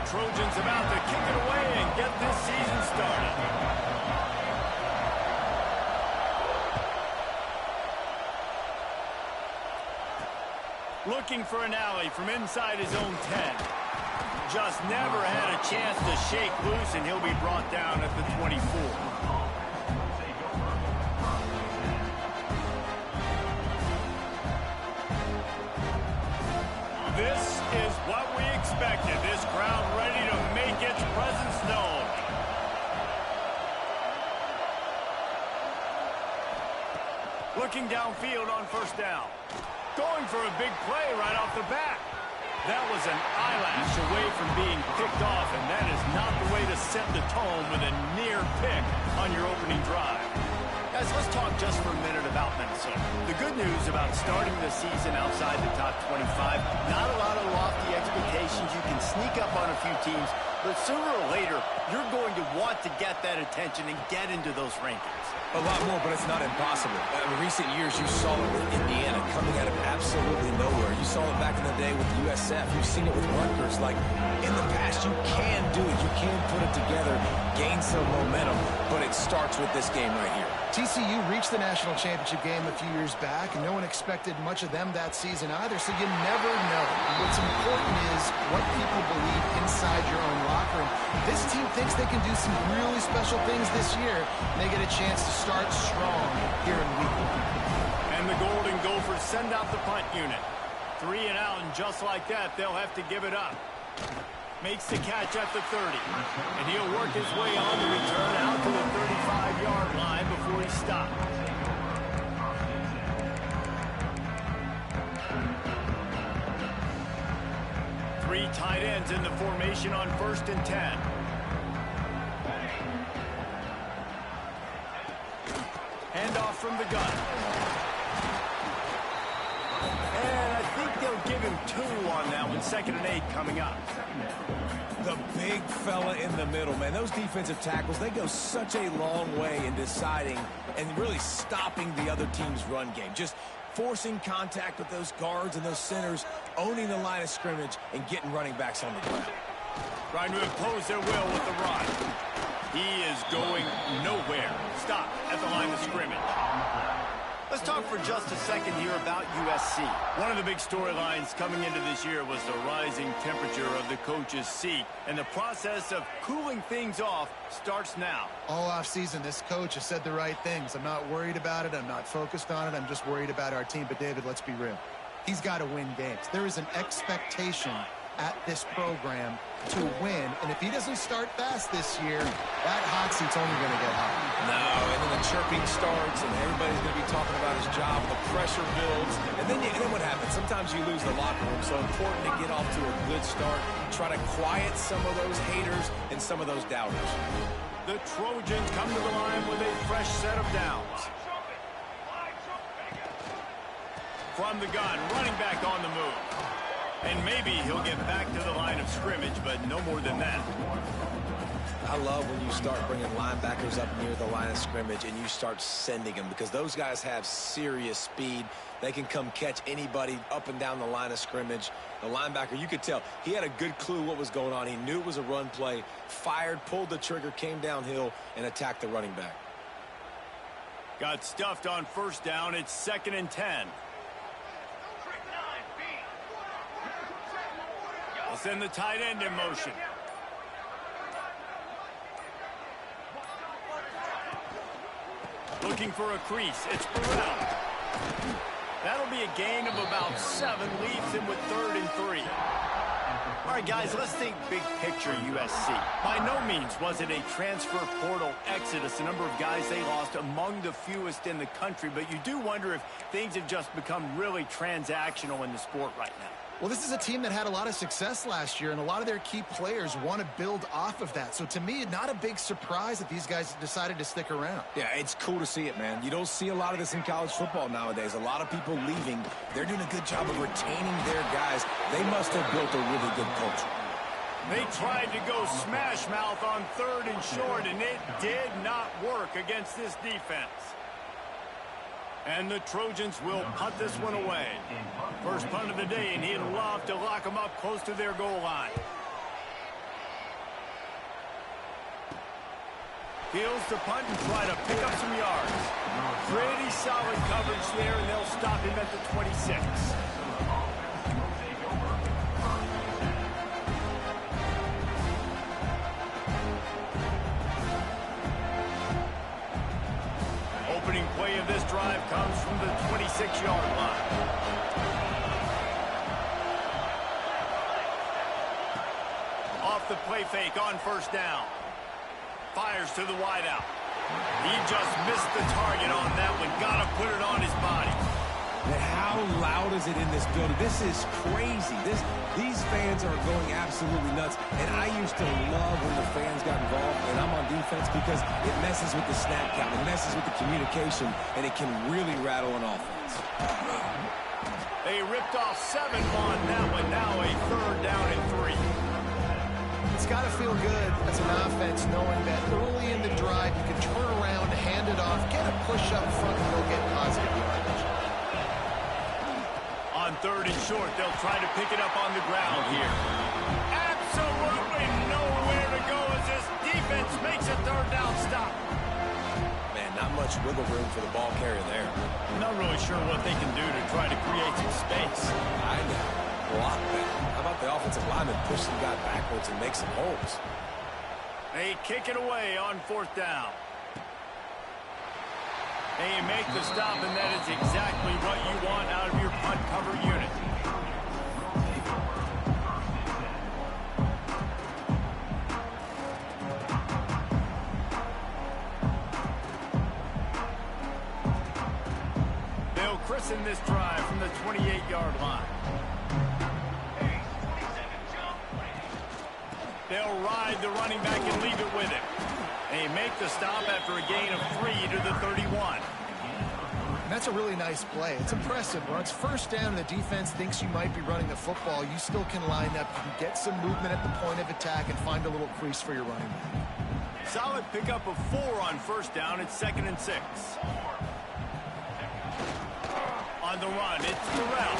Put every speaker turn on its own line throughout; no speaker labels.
Trojans about to kick it away and get this season started. Looking for an alley from inside his own 10. Just never had a chance to shake loose, and he'll be brought down at the 24. This is what we expected. This crowd ready to make its presence known. Looking downfield on first down. Going for a big play right off the bat. That was an eyelash away from being picked off, and that is not the way to set the tone with a near pick on your opening drive. Guys, let's talk just for a minute about Minnesota. The good news about starting the season outside the top 25, not a lot of lofty expectations. You can sneak up on a few teams, but sooner or later, you're going to want to get that attention and get into those rankings.
A lot more, but it's not impossible. In recent years, you saw it with Indiana coming out of absolutely nowhere. You saw it back in the day with USF. You've seen it with Rutgers. Like, in the past, you can do it. You can put it together, gain some momentum, but it starts with this game right here.
TCU reached the national championship game a few years back, and no one expected much of them that season either, so you never know. What's important is what people believe inside your own locker room. This team thinks they can do some really special things this year, and they get a chance to start strong here in week 1.
And the Golden Gophers send out the punt unit. 3 and out, and just like that, they'll have to give it up. Makes the catch at the 30. And he'll work his way on the return out to the 35-yard line before he stops. Three tight ends in the formation on 1st and 10. Handoff from the gun. And I think they'll give him 2 on that one. 2nd and 8 coming up.
The big fella in the middle, man. Those defensive tackles, they go such a long way in deciding and really stopping the other team's run game. Just forcing contact with those guards and those centers, owning the line of scrimmage, and getting running backs on the ground.
Trying to impose their will with the run. He is going nowhere. Stop at the line of scrimmage. Let's talk for just a second here about USC. One of the big storylines coming into this year was the rising temperature of the coach's seat, and the process of cooling things off starts now.
All offseason, this coach has said the right things. I'm not worried about it. I'm not focused on it. I'm just worried about our team. But, David, let's be real. He's got to win games. There is an expectation at this program to win, and if he doesn't start fast this year, that hot seat's only going to get hot.
No, and then the chirping starts, and everybody's going to be talking about his job, and the pressure builds, and then what happens? Sometimes you lose the locker room, so important to get off to a good start, try to quiet some of those haters and some of those doubters.
The Trojans come to the line with a fresh set of downs. From the gun, running back on the move. And maybe he'll get back to the line of scrimmage, but no more than that.
I love when you start bringing linebackers up near the line of scrimmage and you start sending them, because those guys have serious speed. They can come catch anybody up and down the line of scrimmage. The linebacker, you could tell, he had a good clue what was going on. He knew it was a run play, fired, pulled the trigger, came downhill, and attacked the running back.
Got stuffed on 1st down. It's 2nd and 10. They'll send the tight end in motion. Looking for a crease. It's Burrell. That'll be a gain of about 7. Leaves him with 3rd and 3. All right, guys, let's think big picture USC. By no means was it a transfer portal exodus. The number of guys they lost among the fewest in the country. But you do wonder if things have just become really transactional in the sport right now.
Well, this is a team that had a lot of success last year, and a lot of their key players want to build off of that. So, to me, not a big surprise that these guys decided to stick around.
Yeah, it's cool to see it, man. You don't see a lot of this in college football nowadays. A lot of people leaving. They're doing a good job of retaining their guys. They must have built a really good culture.
They tried to go smash mouth on 3rd and short, and it did not work against this defense. And the Trojans will punt this one away. First punt of the day, and he'd love to lock them up close to their goal line. Fields the punt and try to pick up some yards. Pretty solid coverage there, and they'll stop him at the 26. Opening play of this drive comes from the 26-yard line. Off the play fake on first down. Fires to the wideout. He just missed the target on that one. Got to put it on his body.
And how loud is it in this building? This is crazy. These fans are going absolutely nuts. And I used to love when the fans got involved, and I'm on defense, because it messes with the snap count. It messes with the communication, and it can really rattle an offense.
They ripped off 7 on that one. Now a 3rd down and 3.
It's got to feel good as an offense knowing that early in the drive you can turn around, hand it off, get a push up front, and go get positive yardage.
On 3rd and short, they'll try to pick it up on the ground here. Absolutely nowhere to go as this defense makes a 3rd down stop.
Man, not much wiggle room for the ball carrier there.
I'm not really sure what they can do to try to create some space.
I know. Block that. How about the offensive lineman push some guy backwards and make some holes?
They kick it away on 4th down. They make the stop, and that is exactly what you want out of your punt cover unit. They'll christen this drive from the 28-yard line. They'll ride the running back and leave it with him. They make the stop after a gain of 3 to the 31.
And that's a really nice play. It's impressive. When it's 1st down and the defense thinks you might be running the football, you still can line up. You can get some movement at the point of attack and find a little crease for your running back.
Solid pickup of 4 on 1st down. It's 2nd and 6. On the run, it's Terrell.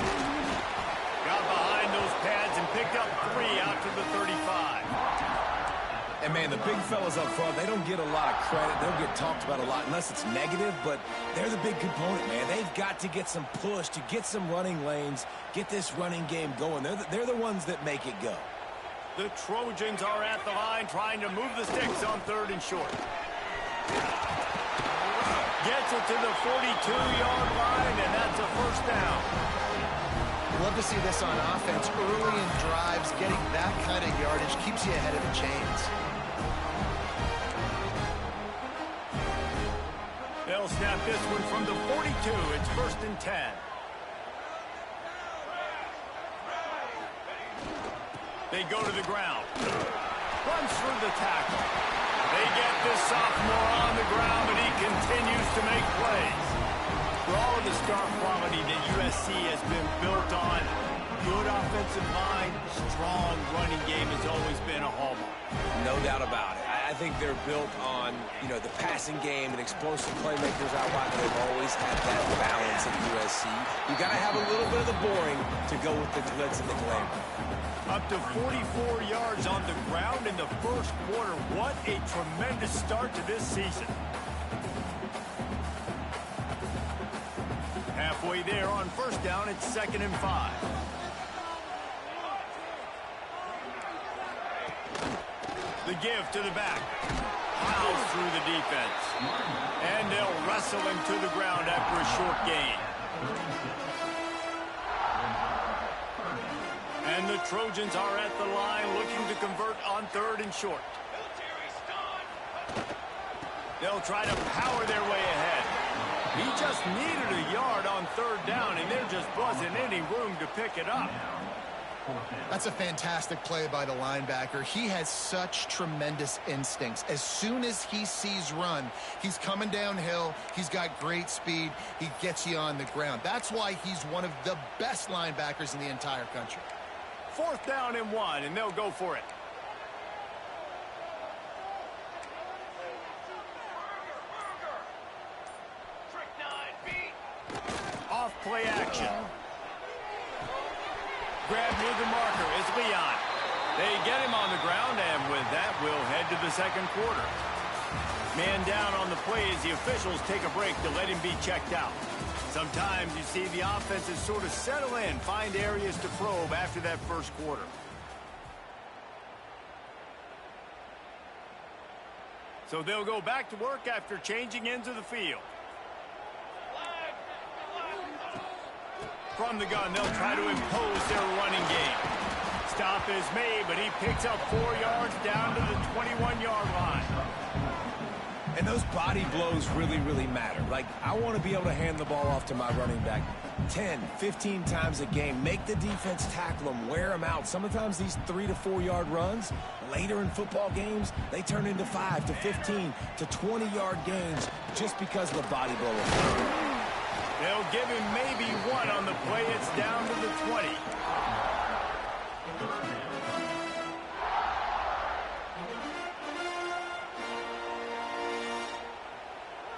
Got behind those pads and picked up 3 out to the 35.
And, man, the big fellas up front, they don't get a lot of credit. They don't get talked about a lot unless it's negative, but they're the big component, man. They've got to get some push, to get some running lanes, get this running game going. They're the ones that make it go.
The Trojans are at the line trying to move the sticks on 3rd and short. Gets it to the 42-yard line, and that's a 1st down.
Love to see this on offense. Early in drives, getting that kind of yardage keeps you ahead of the chains.
They'll snap this one from the 42. It's 1st and 10. They go to the ground. Runs through the tackle. They get this sophomore on the ground, but he continues to make plays. For all of the star quality that USC has been built on, good offensive line, strong running game has always been a hallmark.
No doubt about it. I think they're built on, the passing game and explosive playmakers out wide. They've always had that balance at USC. You got to have a little bit of the boring to go with the glitz and the glamour.
Up to 44 yards on the ground in the 1st quarter. What a tremendous start to this season. Halfway there on 1st down, it's 2nd and 5. The give to the back. Plows through the defense. And they'll wrestle him to the ground after a short gain. And the Trojans are at the line looking to convert on 3rd and short. They'll try to power their way ahead. He just needed a yard on 3rd down, and there just wasn't any room to pick it up.
That's a fantastic play by the linebacker. He has such tremendous instincts. As soon as he sees run, he's coming downhill. He's got great speed. He gets you on the ground. That's why he's one of the best linebackers in the entire country.
4th down and 1, and they'll go for it. Off play action. Grab near the marker is Leon. They get him on the ground, and with that, we'll head to the 2nd quarter. Man down on the play as the officials take a break to let him be checked out. Sometimes you see the offenses sort of settle in, find areas to probe after that first quarter. So they'll go back to work after changing into the field. From the gun, they'll try to impose their running game. Stop is made, but he picks up 4 yards down to the 21-yard line.
And those body blows really, really matter. Like, I want to be able to hand the ball off to my running back 10, 15 times a game. Make the defense tackle them, wear them out. Sometimes these 3 to 4 yard runs, later in football games, they turn into 5 to 15 to 20-yard gains just because of the body blow.
They'll give him maybe 1 on the play. It's down to the 20.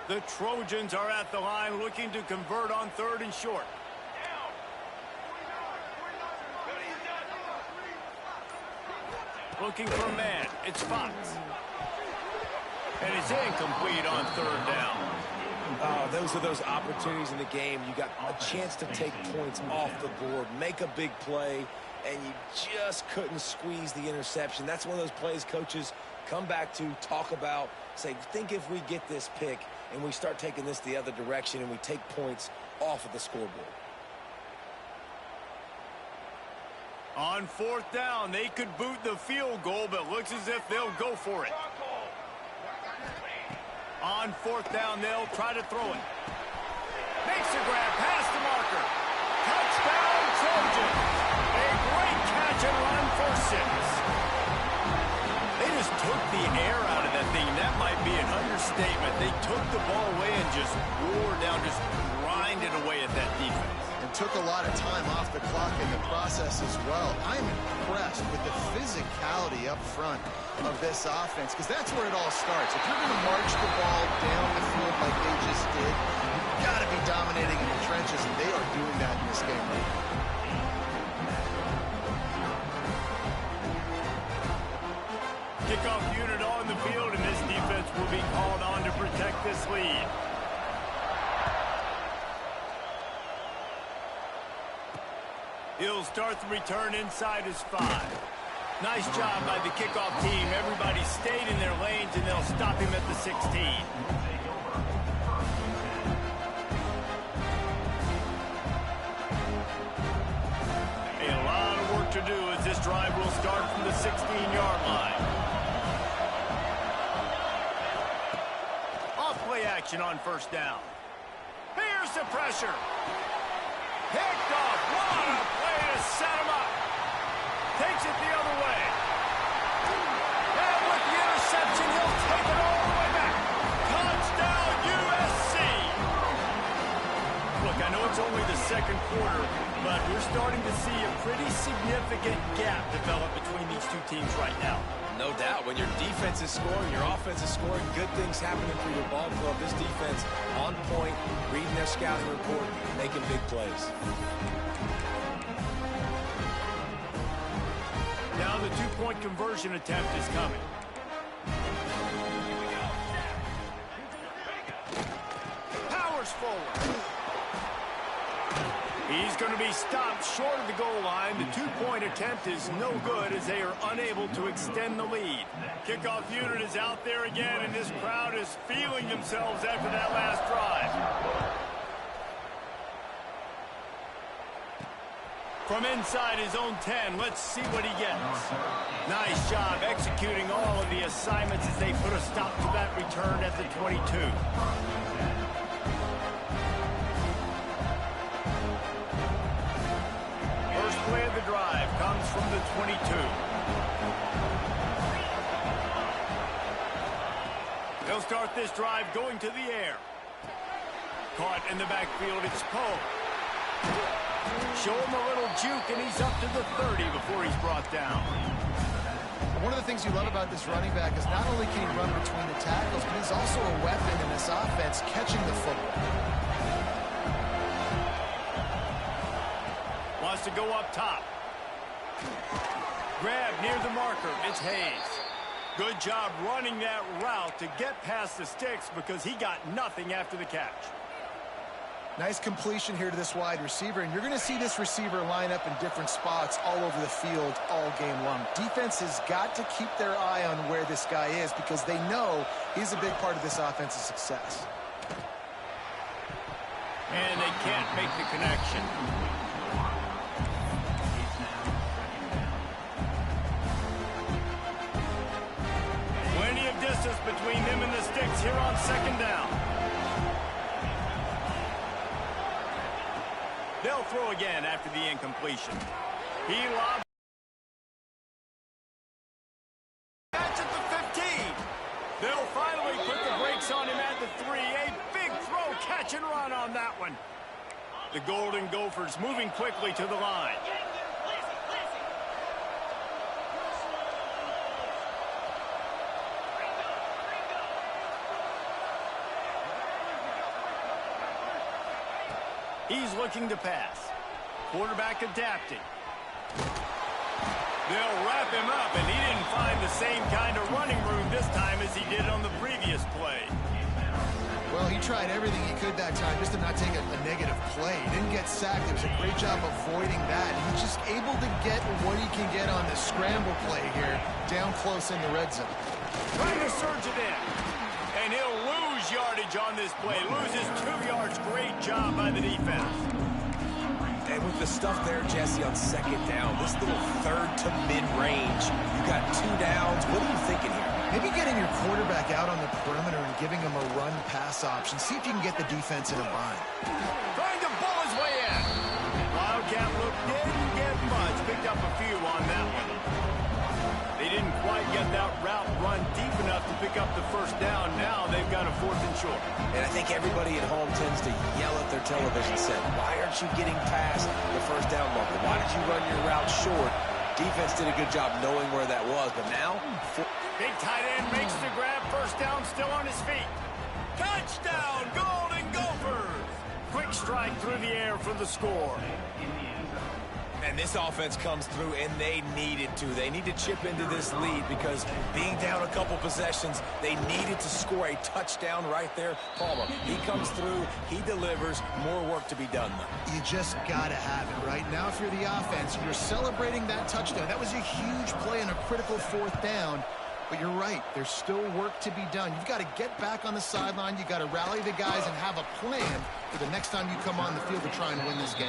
The Trojans are at the line looking to convert on 3rd and short. Looking for a man. It's Fox. And it's incomplete on 3rd down.
Those are those opportunities in the game. You got a chance to take points off the board, make a big play, and you just couldn't squeeze the interception. That's one of those plays coaches come back to, talk about, say, think if we get this pick and we start taking this the other direction and we take points off of the scoreboard.
On 4th down, they could boot the field goal, but looks as if they'll go for it. On 4th down, they'll try to throw it. Makes a grab past the marker. Touchdown, Trojans. A great catch and run for 6. They just took the air out of that thing. That might be an understatement. They took the ball away and just wore down, just grinded away at that defense.
And took a lot of time off the clock in the process as well. I'm impressed with the physicality up front of this offense, because that's where it all starts. If you're going to march the ball down the field like they just did, you've got to be dominating in the trenches, and they are doing that in this game right now.
Kickoff unit on the field, and this defense will be called on to protect this lead. He'll start the return inside his 5. Nice job by the kickoff team. Everybody stayed in their lanes, and they'll stop him at the 16. A lot of work to do as this drive will start from the 16-yard line. Off play action on 1st down. Here's the pressure. Picked off. What a play to set him up. Takes it the other way. And with the interception, he'll take it all the way back. Touchdown, USC. Look, I know it's only the 2nd quarter, but we're starting to see a pretty significant gap develop between these two teams right now.
No doubt. When your defense is scoring, your offense is scoring, good things happening for your ball club. This defense on point, reading their scouting report, making big plays.
Now the 2-point conversion attempt is coming. Powers forward. He's going to be stopped short of the goal line. The 2-point attempt is no good as they are unable to extend the lead. Kickoff unit is out there again, and this crowd is feeling themselves after that last drive. From inside his own 10, let's see what he gets. Nice job executing all of the assignments as they put a stop to that return at the 22. First play of the drive comes from the 22. They'll start this drive going to the air. Caught in the backfield, it's Poe. Show him a little juke, and he's up to the 30 before he's brought down.
One of the things you love about this running back is not only can he run between the tackles, but he's also a weapon in this offense catching the football.
Wants to go up top. Grab near the marker. It's Hayes. Good job running that route to get past the sticks because he got nothing after the catch.
Nice completion here to this wide receiver, and you're going to see this receiver line up in different spots all over the field all game long. Defense has got to keep their eye on where this guy is because they know he's a big part of this offense's success.
And they can't make the connection. Plenty of distance between them and the sticks here on second down. They'll throw again after the incompletion. He lobs. Catch at the 15. They'll finally put the brakes on him at the 3. A big throw, catch and run on that one. The Golden Gophers moving quickly to the line. He's looking to pass. Quarterback adapting. They'll wrap him up, and he didn't find the same kind of running room this time as he did on the previous play.
Well, he tried everything he could that time just to not take a negative play. He didn't get sacked. It was a great job avoiding that. He's just able to get what he can get on the scramble play here, down close in the red zone.
Trying to surge it in. And he'll lose yardage on this play. Loses 2 yards. Great job by the defense.
And with the stuff there, Jesse, on second down, this little third to mid-range, you got 2 downs. What are you thinking here?
Maybe getting your quarterback out on the perimeter and giving him a run-pass option. See if you can get the defense in a bind.
Trying to bull his way in. Wildcat look didn't get much. Picked up a few on that one. They didn't quite get that route run deep enough to pick up the first down. Now they've got a 4th and short.
And I think everybody at home tends to yell at their television set, why aren't you getting past the first down marker? Why did you run your route short? Defense did a good job knowing where that was, but now...
Big tight end makes the grab. First down, still on his feet. Touchdown, Golden Gophers! Quick strike through the air for the score.
And this offense comes through, and they needed to. They need to chip into this lead because being down a couple possessions, they needed to score a touchdown right there. Palmer, he comes through, he delivers. More work to be done, though.
You just got to have it right now. If you're the offense, you're celebrating that touchdown. That was a huge play and a critical 4th down. But you're right, there's still work to be done. You've got to get back on the sideline. You've got to rally the guys and have a plan for the next time you come on the field to try and win this game.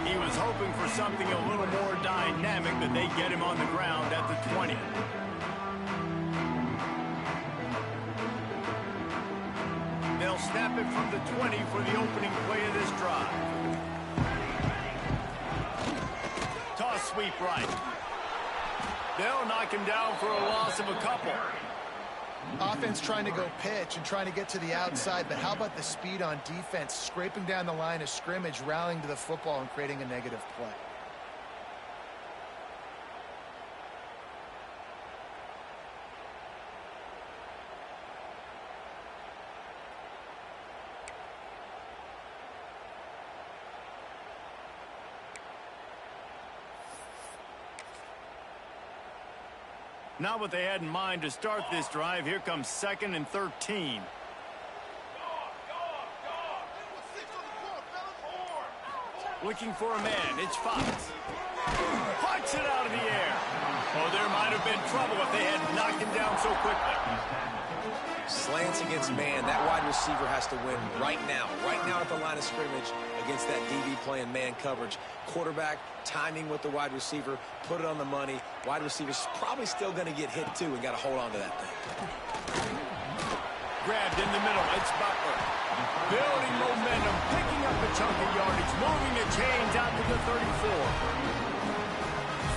He was hoping for something a little more dynamic, but they get him on the ground at the 20. They'll snap it from the 20 for the opening play of this drive. Toss sweep right. They'll knock him down for a loss of a couple.
Offense trying to go pitch and trying to get to the outside, but how about the speed on defense, scraping down the line of scrimmage, rallying to the football and creating a negative play.
Not what they had in mind to start this drive. Here comes 2nd and 13. Looking for a man. It's Fox. Punts it out of the air. Oh, there might have been trouble if they had knocked him down so quickly.
Slants against man. That wide receiver has to win right now at the line of scrimmage against that DB playing man coverage. Quarterback timing with the wide receiver, put it on the money. Wide receiver's probably still going to get hit too and got to hold on to that thing.
Grabbed in the middle. It's Butler. Building momentum, picking up a chunk of yardage, moving the chains out to the 34.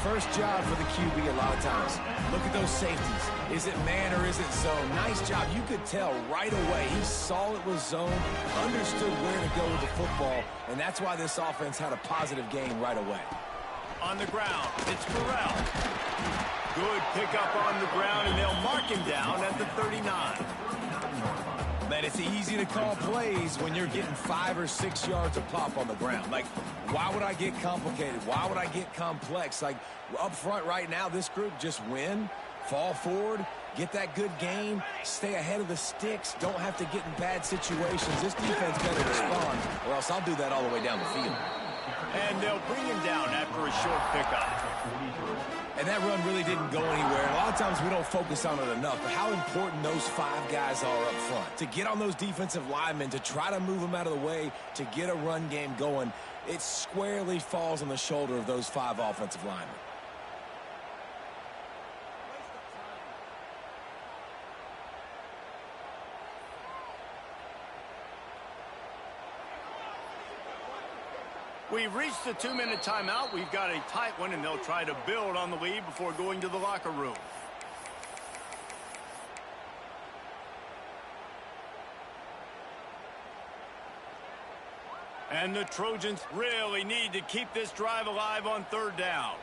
First job for the QB a lot of times. Look at those safeties. Is it man or is it zone? Nice job. You could tell right away. He saw it was zone, understood where to go with the football, and that's why this offense had a positive game right away.
On the ground, it's Burrell. Good pickup on the ground, and they'll mark him down at the 39.
Man, it's easy to call plays when you're getting 5 or 6 yards of pop on the ground. Like, why would I get complicated? Why would I get complex? Like, up front right now, this group just win Fall forward, get that good game, stay ahead of the sticks, don't have to get in bad situations. This defense better respond, or else I'll do that all the way down the field.
And they'll bring him down after a short pickup.
And that run really didn't go anywhere. A lot of times we don't focus on it enough, but how important those 5 guys are up front. To get on those defensive linemen, to try to move them out of the way, to get a run game going, it squarely falls on the shoulder of those 5 offensive linemen.
We've reached the 2-minute timeout. We've got a tight one, and they'll try to build on the lead before going to the locker room. And the Trojans really need to keep this drive alive on 3rd down.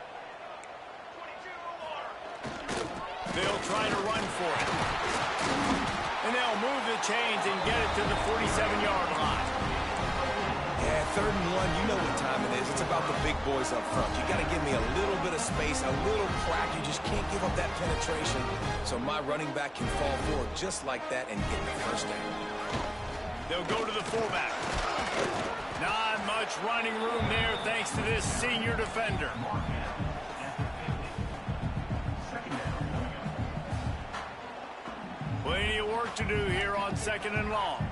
They'll try to run for it. And they'll move the chains and get it to the 47-yard line.
Yeah, 3rd and 1, you know what time it is. It's about the big boys up front. You got to give me a little bit of space, a little crack. You just can't give up that penetration. So my running back can fall forward just like that and get the 1st down.
They'll go to the fullback. Not much running room there thanks to this senior defender. Plenty of work to do here on 2nd and long.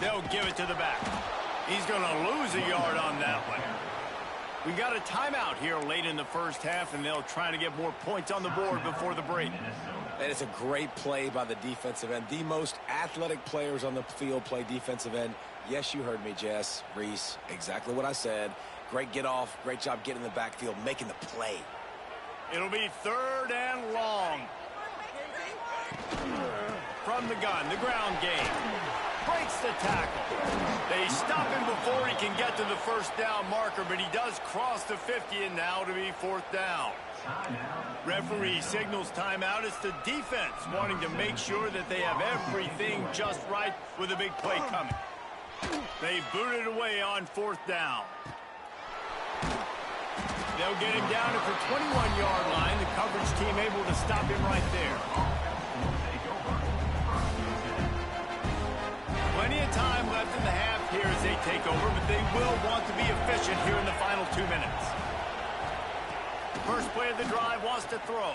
They'll give it to the back. He's going to lose a yard on that one. We got a timeout here late in the 1st half, and they'll try to get more points on the board before the break.
And it's a great play by the defensive end. The most athletic players on the field play defensive end. Yes, you heard me, Jess, Reese. Exactly what I said. Great get off. Great job getting in the backfield, making the play.
It'll be 3rd and long. From the gun, the ground game. Breaks the tackle. They stop him before he can get to the 1st down marker, but he does cross the 50, and now to be 4th down. Referee signals timeout. It's the defense wanting to make sure that they have everything just right with a big play coming. They boot it away on 4th down. They'll get him down at the 21-yard line. The coverage team able to stop him right there. Plenty of time left in the half here as they take over, but they will want to be efficient here in the final 2 minutes. First play of the drive wants to throw.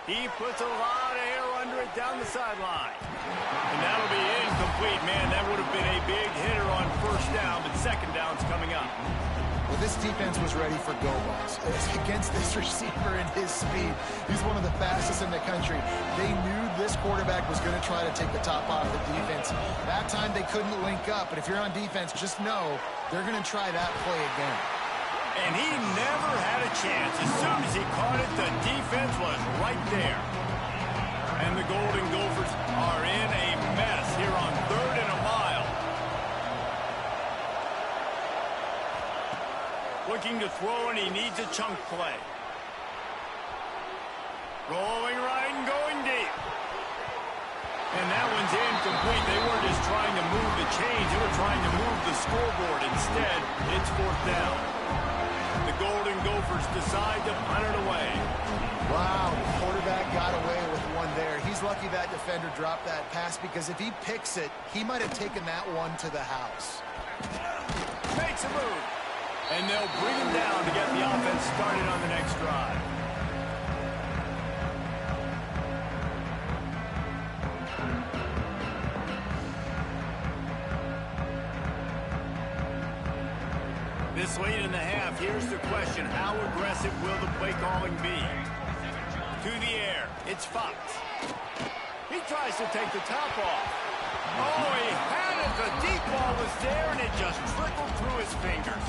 He puts a lot of air under it down the sideline. And that'll be incomplete. Man, that would have been a big hitter on 1st down, but 2nd down's coming up.
Well, this defense was ready for go-balls against this receiver and his speed. He's one of the fastest in the country. They knew this quarterback was going to try to take the top off the defense. That time they couldn't link up, but if you're on defense, just know they're going to try that play again.
And he never had a chance. As soon as he caught it, the defense was right there. And the Golden Gophers are in a mess here on 3rd and a mile. Looking to throw, and he needs a chunk play. Rolling right and going deep. And that one's incomplete. They weren't just trying to move the chains. They were trying to move the scoreboard. Instead, it's 4th down. The Golden Gophers decide to punt it away.
Wow, the quarterback got away with one there. He's lucky that defender dropped that pass, because if he picks it, he might have taken that one to the house.
Makes a move. And they'll bring him down to get the offense started on the next drive. This late in the half, here's the question. How aggressive will the play calling be? To the air, it's Fox. He tries to take the top off. Oh, he had it. The deep ball was there, and it just trickled through his fingers.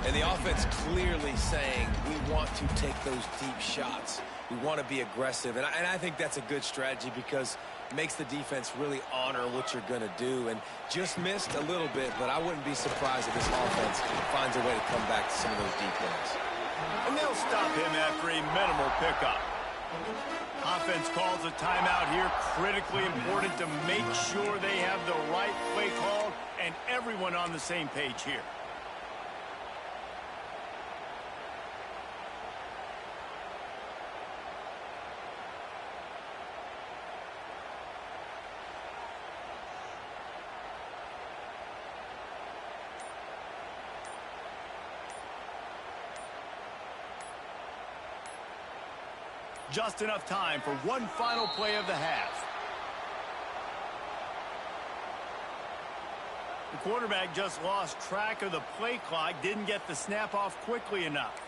And the offense clearly saying, we want to take those deep shots. We want to be aggressive. And I think that's a good strategy, because it makes the defense really honor what you're going to do. And just missed a little bit, but I wouldn't be surprised if this offense finds a way to come back to some of those deep ones.
And they'll stop him after a minimal pickup. Offense calls a timeout here. Critically important to make sure they have the right play call and everyone on the same page here. Just enough time for one final play of the half. The quarterback just lost track of the play clock, didn't get the snap off quickly enough.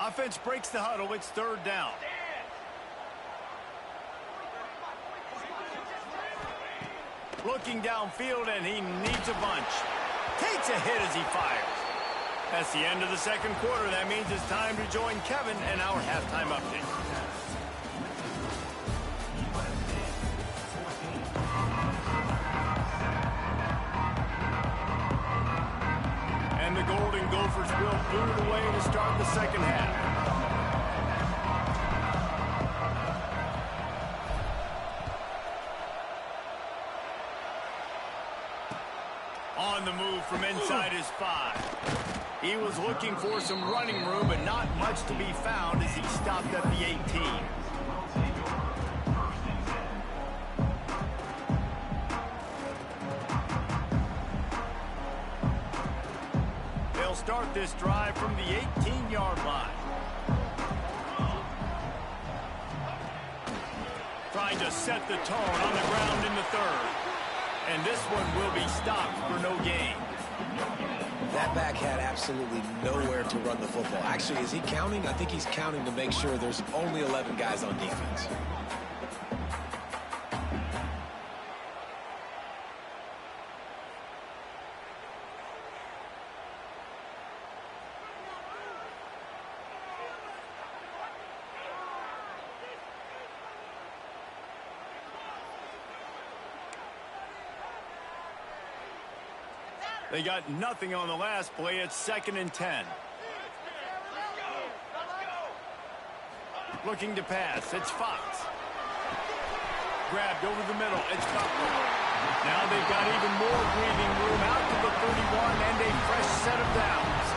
Offense breaks the huddle. It's third down. Looking downfield, and he needs a bunch. Takes a hit as he fires. That's the end of the second quarter. That means it's time to join Kevin and our halftime update. And the Golden Gophers will boot it away to start the second half. On the move from inside his 5. He was looking for some running room, but not much to be found as he stopped at the 18. They'll start this drive from the 18-yard line. Trying to set the tone on the ground in the third. And this one will be stopped for no gain.
That back had absolutely nowhere to run the football. Actually, is he counting? I think he's counting to make sure there's only 11 guys on defense.
They got nothing on the last play. It's 2nd and 10. Looking to pass. It's Fox. Grabbed over the middle. It's Butler. Now they've got even more breathing room out to the 31 and a fresh set of downs.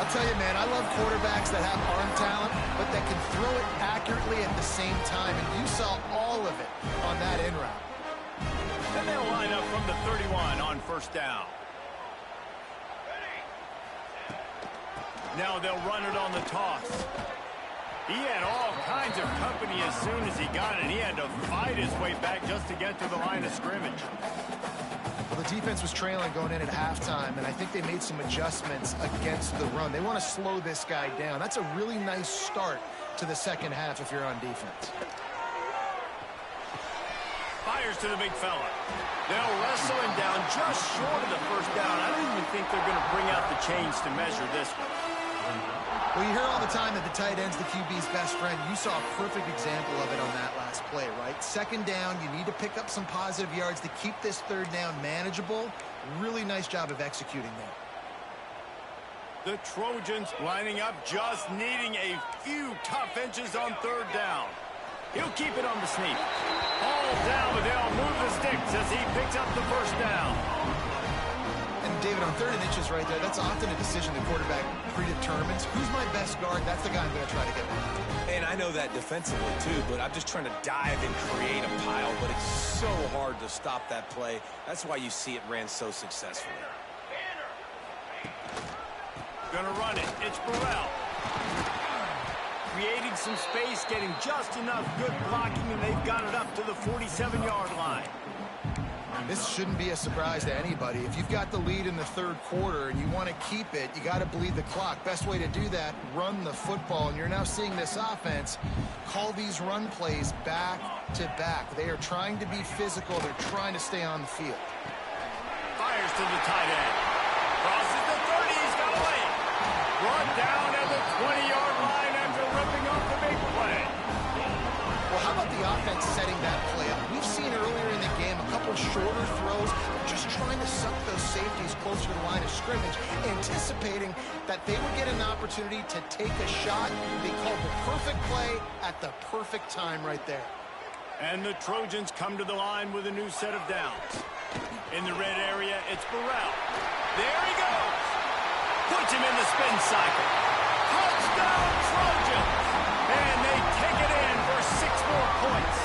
I'll tell you, man, I love quarterbacks that have arm talent, but that can throw it accurately at the same time. And you saw all of it on that in route.
And they'll line up from the 31 on first down. Now they'll run it on the toss. He had all kinds of company as soon as he got it. He had to fight his way back just to get to the line of scrimmage.
Well, the defense was trailing going in at halftime, and I think they made some adjustments against the run. They want to slow this guy down. That's a really nice start to the second half if you're on defense.
Fires to the big fella. They'll wrestle him down just short of the first down. I don't even think they're going to bring out the chains to measure this one.
Well, you hear all the time that the tight end's the QB's best friend. You saw a perfect example of it on that last play, right? Second down, you need to pick up some positive yards to keep this third down manageable. Really nice job of executing there.
The Trojans lining up, just needing a few tough inches on third down. He'll keep it on the sneak. All down, but they'll move the sticks as he picks up the first down.
And David, on 3rd and inches right there, that's often a decision the quarterback predetermines. Who's my best guard? That's the guy I'm going to try to get behind.
And I know that defensively, too, but I'm just trying to dive and create a pile, but it's so hard to stop that play. That's why you see it ran so successfully.
Gonna run it. It's Burrell. Creating some space, getting just enough good blocking, and they've got it up to the 47-yard line.
This shouldn't be a surprise to anybody. If you've got the lead in the third quarter and you want to keep it, you got to bleed the clock. Best way to do that, run the football. And you're now seeing this offense call these run plays back to back. They are trying to be physical. They're trying to stay on the field.
Fires to the tight end. Crosses the 30. He's got a lane. Brought down at the 20-yard line after ripping off the big play.
Well, how about the offense setting that play up? We've seen earlier in the game a couple shorter throws, just just trying to suck those safeties closer to the line of scrimmage, anticipating that they would get an opportunity to take a shot. They called the perfect play at the perfect time right there.
And the Trojans come to the line with a new set of downs. In the red area, it's Burrell. There he goes. Puts him in the spin cycle. Touchdown, Trojans! And they take it in for 6 more points.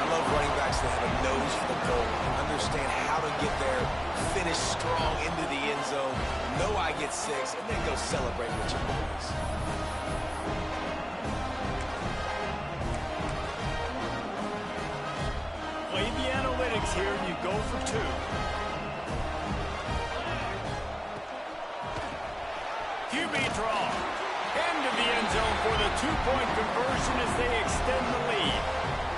I love running backs that have a nose for the goal, understand how to get there, finish strong into the end zone, know I get 6, and then go celebrate with your boys.
Play the analytics here, and you go for 2. QB draw. Into the end zone for the 2-point conversion as they extend the lead.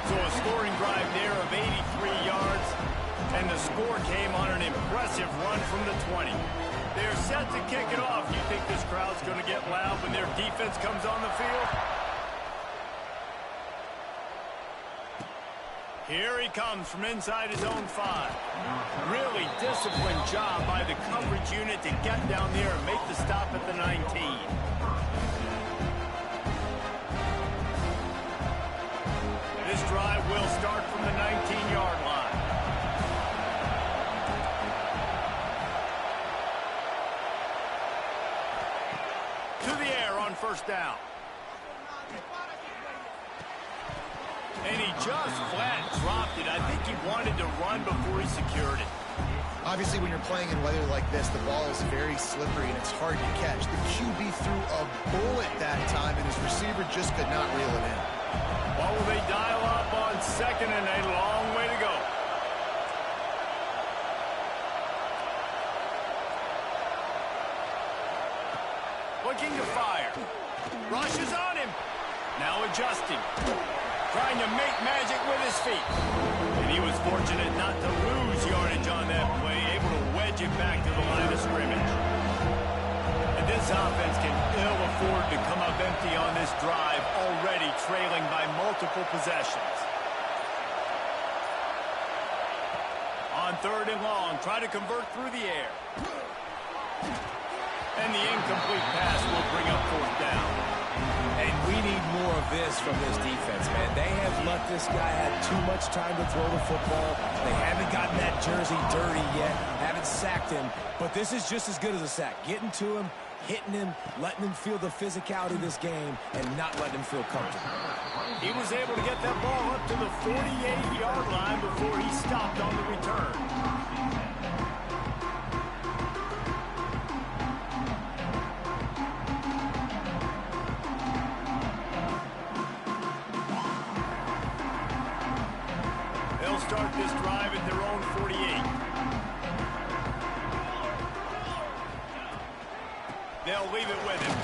So a scoring drive there of 83 yards, and the score came on an impressive run from the 20. They're set to kick it off. You think this crowd's going to get loud when their defense comes on the field? Here he comes from inside his own 5. Really disciplined job by the coverage unit to get down there and make the stop at the 19. This drive will start from the 19-yard line. To the air on first down. And he just flat dropped it. I think he wanted to run before he secured it.
Obviously, when you're playing in weather like this, the ball is very slippery and it's hard to catch. The QB threw a bullet that time, and his receiver just could not reel it in.
Well, will they dial up on second and a long way to go? Looking to fire. Rush is on him. Now adjusting. Trying to make magic with his feet. And he was fortunate not to lose yardage on that play, able to wedge it back to the line of scrimmage. And this offense can ill afford to come up empty on this drive, already trailing by multiple possessions. On 3rd and long, try to convert through the air. And the incomplete pass will bring up 4th down.
And we need more of this from this defense, man. They have let this guy have too much time to throw the football. They haven't gotten that jersey dirty yet, haven't sacked him. But this is just as good as a sack. Getting to him, hitting him, letting him feel the physicality of this game, and not letting him feel comfortable.
He was able to get that ball up to the 48-yard line before he stopped on the return. Start this drive at their own 48. They'll leave it with him.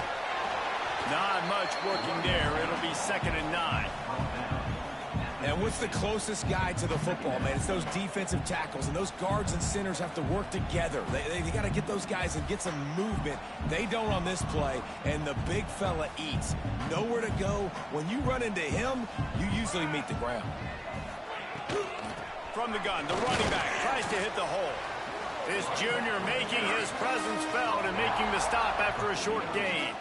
Not much working there. It'll be 2nd and 9.
And what's the closest guy to the football, man? It's those defensive tackles, and those guards and centers have to work together. They got to get those guys and get some movement. They don't on this play, and the big fella eats. Nowhere to go. When you run into him, you usually meet the ground.
From the gun, the running back tries to hit the hole. This junior making his presence felt and making the stop after a short gain.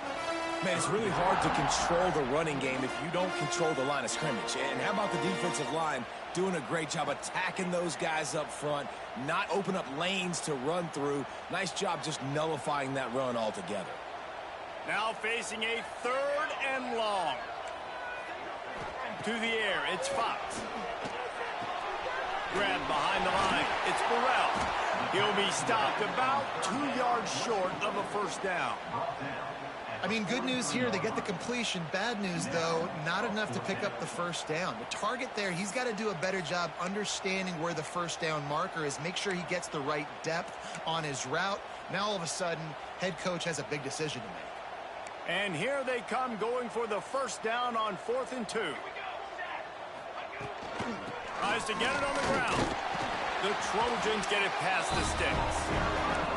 Man, it's really hard to control the running game if you don't control the line of scrimmage. And how about the defensive line doing a great job attacking those guys up front, not open up lanes to run through. Nice job just nullifying that run altogether.
Now facing a 3rd and long. To the air, it's Fox. Grabbed behind the line. It's Burrell. He'll be stopped about 2 yards short of a 1st down.
I mean, good news here. They get the completion. Bad news, though, not enough to pick up the 1st down. The target there, he's got to do a better job understanding where the 1st down marker is. Make sure he gets the right depth on his route. Now, all of a sudden, head coach has a big decision to make.
And here they come going for the 1st down on 4th and 2. Tries to get it on the ground. The Trojans get it past the sticks.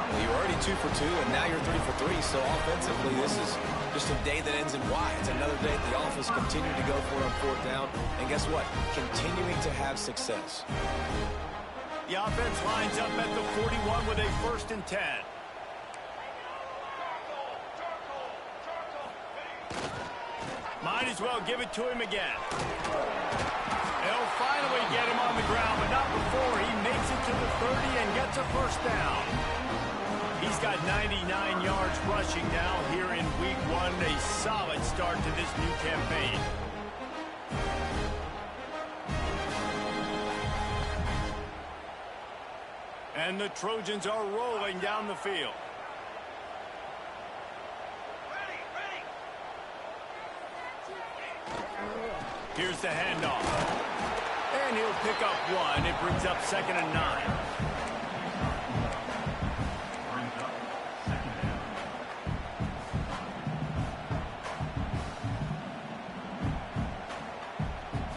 Well, you were already 2 for 2, and now you're 3 for 3. So offensively, this is just a day that ends in Y. It's another day that the offense continued to go for it on 4th down. And guess what? Continuing to have success.
The offense lines up at the 41 with a 1st and 10. Might as well give it to him again. They'll finally get him on the ground, but not before he makes it to the 30 and gets a 1st down. He's got 99 yards rushing now here in week 1. A solid start to this new campaign. And the Trojans are rolling down the field. Here's the handoff. And he'll pick up 1. It brings up 2nd and 9.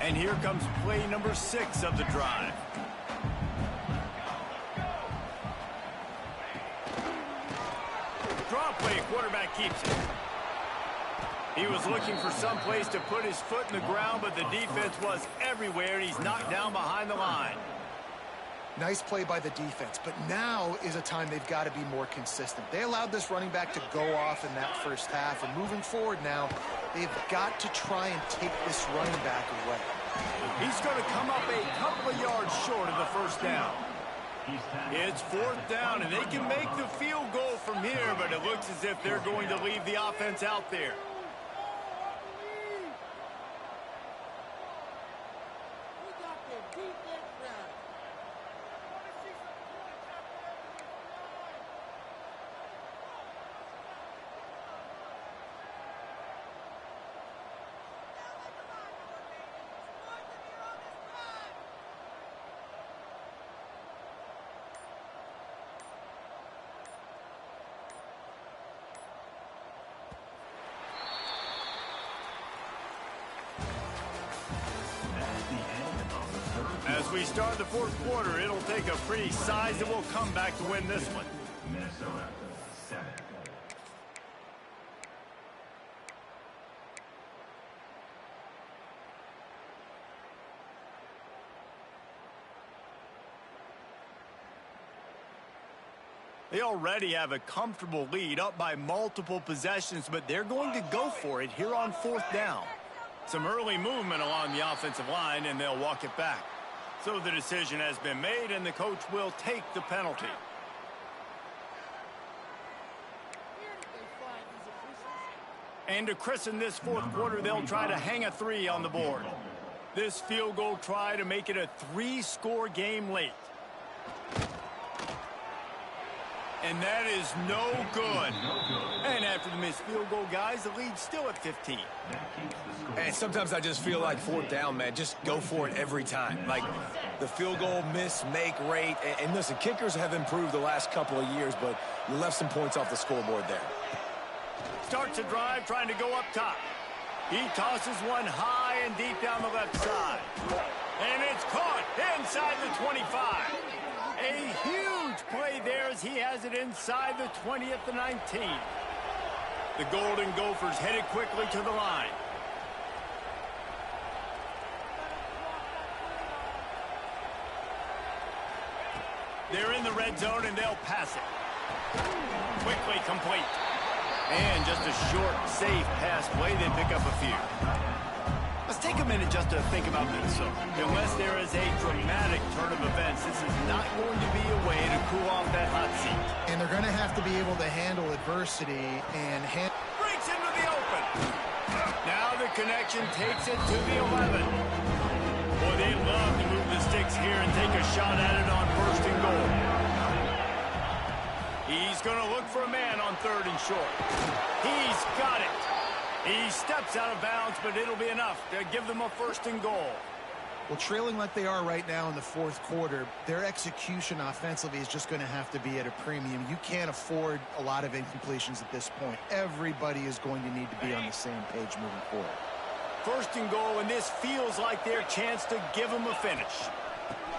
And here comes play number 6 of the drive. Draw play, quarterback keeps it. He was looking for some place to put his foot in the ground, but the defense was everywhere, and he's knocked down behind the line.
Nice play by the defense, but now is a time they've got to be more consistent. They allowed this running back to go off in that first half, and moving forward now, they've got to try and take this running back away.
He's going to come up a couple of yards short of the 1st down. It's 4th down, and they can make the field goal from here, but it looks as if they're going to leave the offense out there. As we start the 4th quarter, it'll take a pretty sizable comeback to win this one.
Minnesota 7.
They already have a comfortable lead, up by multiple possessions, but they're going to go for it here on 4th down. Some early movement along the offensive line, and they'll walk it back. So the decision has been made, and the coach will take the penalty. And to christen this 4th quarter, they'll try to hang a 3 on the board. This field goal try to make it a 3-score game late. And that is no good. And after the missed field goal, guys, the lead's still at 15.
And sometimes I just feel like 4th down, man, just go for it every time. Like the field goal miss, make rate. And listen, kickers have improved the last couple of years, but you left some points off the scoreboard there.
Starts a drive trying to go up top. He tosses one high and deep down the left side. And it's caught inside the 25. A huge play there as he has it inside the 20 at the 19. The Golden Gophers headed quickly to the line. They're in the red zone and they'll pass it. Quickly complete. And just a short, safe pass play. They pick up a few. Let's take a minute just to think about Minnesota. Unless there is a dramatic turn of events, this is not going to be a way to cool off that hot seat.
And they're going to have to be able to handle adversity and
breaks into the open. Now the connection takes it to the 11. Boy, they love to move the sticks here and take a shot at it on 1st and goal. He's going to look for a man on 3rd and short. He's got it. He steps out of bounds, but it'll be enough to give them a 1st and goal.
Well, trailing like they are right now in the 4th quarter, their execution offensively is just going to have to be at a premium. You can't afford a lot of incompletions at this point. Everybody is going to need to be on the same page moving forward.
1st and goal, and this feels like their chance to give them a finish.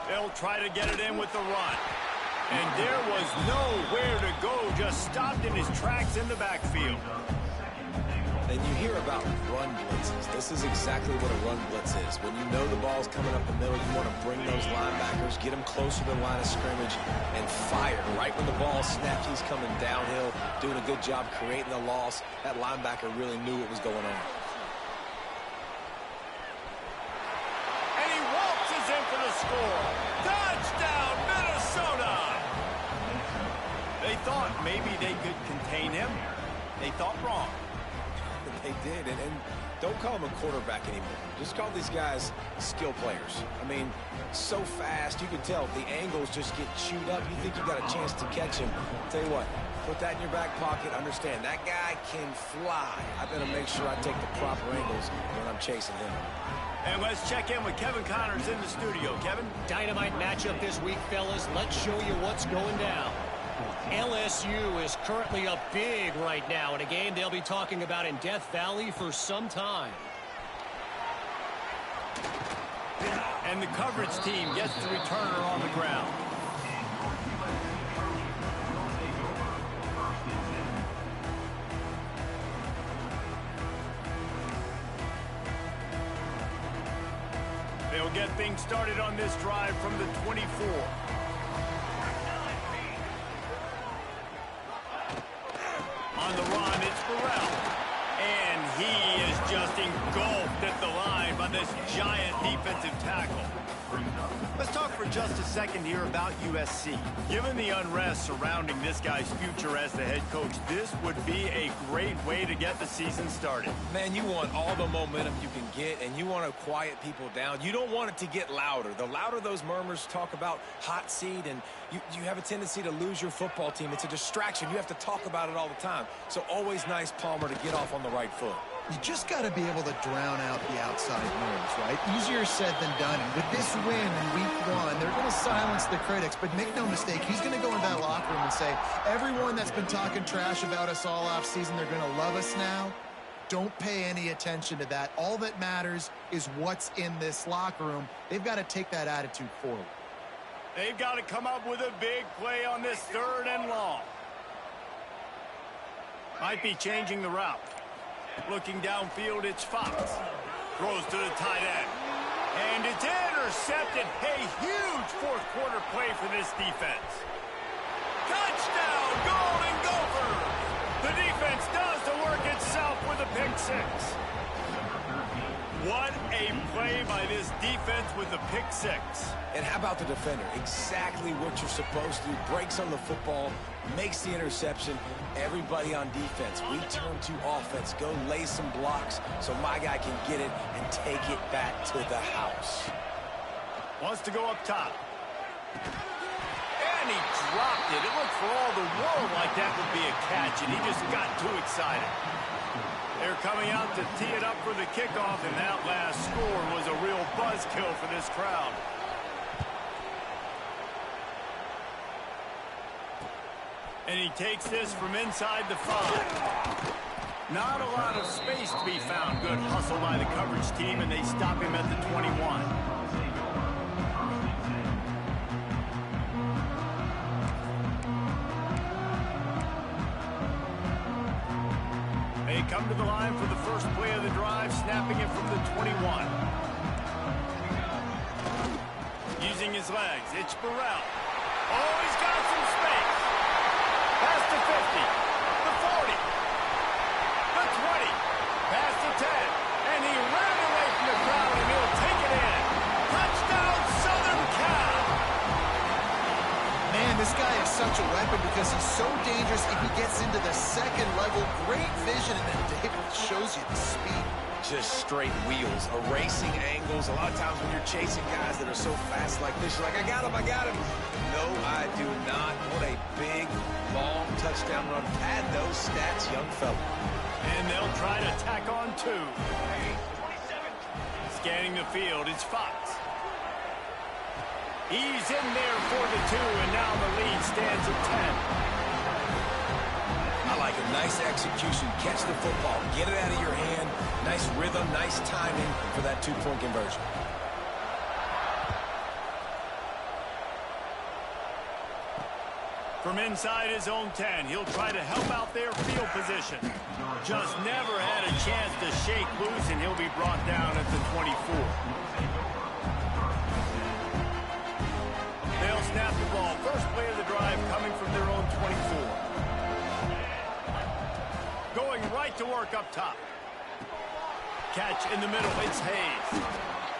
They'll try to get it in with the run. And there was nowhere to go, just stopped in his tracks in the backfield.
And you hear about run blitzes. This is exactly what a run blitz is. When you know the ball's coming up the middle, you want to bring those linebackers, get them closer to the line of scrimmage, and fire. Right when the ball snapped, he's coming downhill, doing a good job creating the loss. That linebacker really knew what was going on.
And he waltzes in for the score. Touchdown, Minnesota! They thought maybe they could contain him. They thought wrong.
They did, and don't call him a quarterback anymore. Just call these guys skill players. I mean, so fast, you can tell the angles just get chewed up. You think you got a chance to catch him. Tell you what, put that in your back pocket. Understand, that guy can fly. I better make sure I take the proper angles when I'm chasing him.
And let's check in with Kevin Connors in the studio. Kevin?
Dynamite matchup this week, fellas. Let's show you what's going down. LSU is currently up big right now in a game they'll be talking about in Death Valley for some time.
And the coverage team gets the returner on the ground. They'll get things started on this drive from the 24. On the run, it's Burrell. And he is just engulfed at the line by this giant defensive tackle. Let's talk for just a second here about USC. Given the unrest surrounding this guy's future as the head coach, this would be a great way to get the season started.
Man, you want all the momentum you can get, and you want to quiet people down. You don't want it to get louder. The louder those murmurs talk about hot seat, and you have a tendency to lose your football team. It's a distraction. You have to talk about it all the time. So always nice, Palmer, to get off on the right foot.
You just got to be able to drown out the outside noise, right? Easier said than done. And with this win in week one, they're going to silence the critics. But make no mistake, he's going to go into that locker room and say, everyone that's been talking trash about us all off season, they're going to love us now. Don't pay any attention to that. All that matters is what's in this locker room. They've got to take that attitude forward.
They've got to come up with a big play on this 3rd and long. Might be changing the route. Looking downfield, it's Fox. Throws to the tight end. And it's intercepted. A huge 4th quarter play for this defense. Touchdown, Golden Gophers! The defense does the work itself with a pick 6. What a play by this defense with a pick 6.
And how about the defender? Exactly what you're supposed to do. Breaks on the football, makes the interception. Everybody on defense, we turn to offense. Go lay some blocks so my guy can get it and take it back to the house.
Wants to go up top. And he dropped it. It looked for all the world like that would be a catch, and he just got too excited. They're coming out to tee it up for the kickoff, and that last score was a real buzzkill for this crowd. And he takes this from inside the 5. Not a lot of space to be found. Good hustle by the coverage team, and they stop him at the 21. They come to the line for the first play of the drive, snapping it from the 21. Using his legs, it's Burrell. Oh, he's got some space. Past the 50, the 40, the 20, past the 10, and he ran away from the crowd, and he'll take it in. Touchdown, Southern Cal!
Man, this guy is such a weapon because he's so dangerous if he gets into the 2nd level. Great vision, and then David shows you the speed.
Just straight wheels, erasing angles. A lot of times when you're chasing guys that are so fast like this, you're like, I got him, I got him. No, I do not. What a big, long touchdown run. Pad those stats, young fella.
And they'll try to tack on 2. Scanning the field, it's Fox. He's in there for the 2, and now the lead stands at 10.
I like it. Nice execution. Catch the football. Get it out of your hand. Nice rhythm, nice timing for that 2-point conversion.
From inside his own 10, he'll try to help out their field position. Just never had a chance to shake loose, and he'll be brought down at the 24. They'll snap the ball. First play of the drive coming from their own 24. Going right to work up top. Catch in the middle. It's Hayes.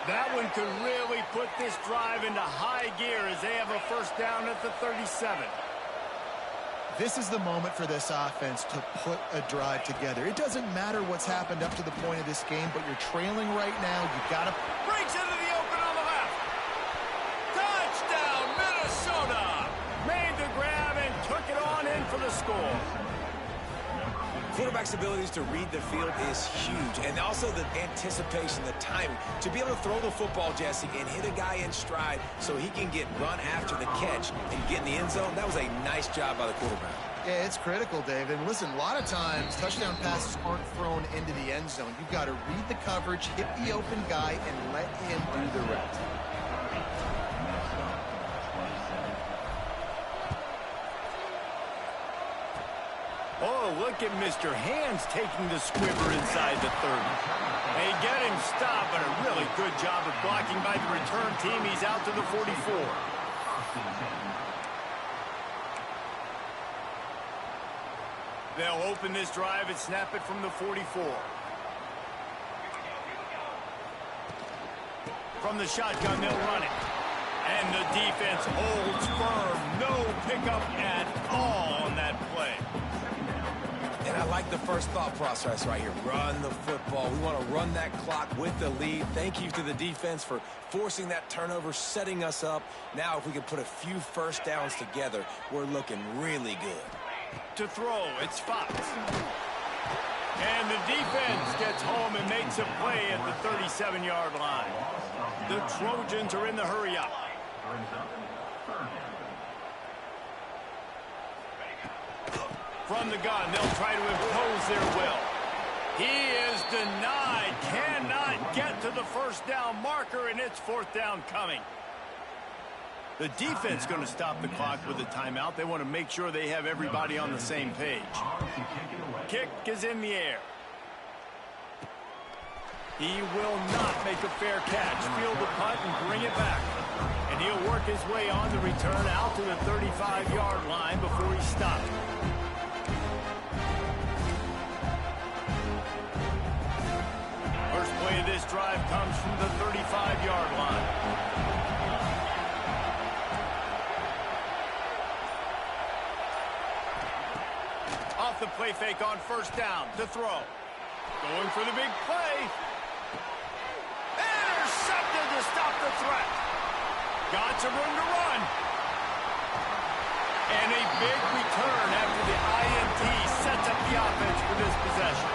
That one could really put this drive into high gear as they have a first down at the 37.
This is the moment for this offense to put a drive together. It doesn't matter what's happened up to the point of this game, but you're trailing right now. You've got to...
Breaks into the open on the left. Touchdown, Minnesota! Made the grab and took it on in for the score.
Quarterback's abilities to read the field is huge, and also the anticipation, the timing. To be able to throw the football, Jesse, and hit a guy in stride so he can get run after the catch and get in the end zone, that was a nice job by the quarterback.
Yeah, it's critical, Dave. And listen, a lot of times touchdown passes aren't thrown into the end zone. You've got to read the coverage, hit the open guy, and let him do the rest.
Oh, look at Mr. Hands taking the squibber inside the 30. They get him stopped, but a really good job of blocking by the return team. He's out to the 44. They'll open this drive and snap it from the 44. From the shotgun, they'll run it. And the defense holds firm. No pickup at all on that play.
And I like the first thought process right here. Run the football. We want to run that clock with the lead. Thank you to the defense for forcing that turnover, setting us up. Now if we can put a few first downs together, we're looking really good.
To throw, it's Fox. And the defense gets home and makes a play at the 37-yard line. The Trojans are in the hurry-up. From the gun, they'll try to impose their will. He is denied, cannot get to the first down marker, and it's fourth down coming. The defense going to stop the clock with a timeout. They want to make sure they have everybody on the same page. Kick is in the air. He will not make a fair catch. Field the punt and bring it back. And he'll work his way on the return out to the 35-yard line before he stopped. First play of this drive comes from the 35-yard line. Off the play fake on first down to throw. Going for the big play. Intercepted to stop the threat. Got some room to run. And a big return after the INT sets up the offense for this possession.